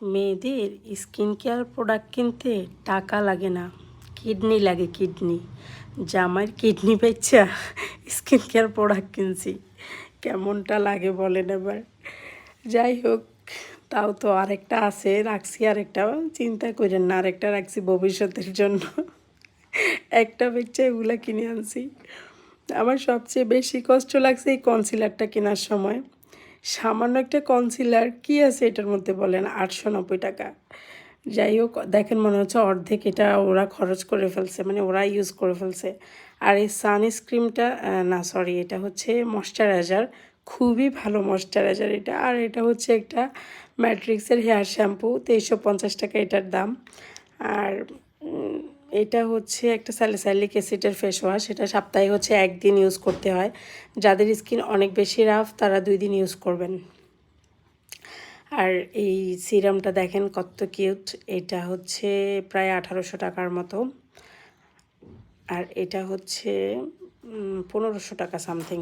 মেয়েদের skin care product কিনতে টাকা লাগে না, কিডনি লাগে। কিডনি, জামাইয়ের কিডনি বেচা স্কিন কেয়ার প্রোডাক্ট কিনছি, কেমনটা লাগে বলেন এবার। যাই হোক, তাও তো আরেকটা আছে, রাখছি আরেকটা, চিন্তা করেন না, আরেকটা রাখছি ভবিষ্যতের জন্য। একটা বেচা এগুলো কিনে আনছি। আমার সবচেয়ে বেশি কষ্ট লাগছে এই কনসিলারটা কেনার সময়। সামান্য একটা কনসিলার, কি আছে এটার মধ্যে বলেন, 890 টাকা। যাই হোক, দেখেন মনে হচ্ছে অর্ধেক এটা ওরা খরচ করে ফেলছে, মানে ওরা ইউজ করে ফেলছে। আর এই সানস্ক্রিনটা, না সরি, এটা হচ্ছে ময়শ্চারাইজার, খুবই ভালো ময়শ্চারাইজার এটা। আর এটা হচ্ছে একটা ম্যাট্রিক্সের হেয়ার শ্যাম্পু, 2350 টাকা এটার দাম। আর এটা হচ্ছে একটা স্যালিসাইলিক অ্যাসিডের ফেস ওয়াশ, এটা সপ্তাহে হচ্ছে একদিন ইউজ করতে হয়। যাদের স্কিন অনেক বেশি রাফ তারা 2 দিন ইউজ করবেন। আর এই সিরামটা দেখেন কত কিউট, এটা হচ্ছে প্রায় 1800 টাকার মতো। আর এটা হচ্ছে 1500 টাকা সামথিং।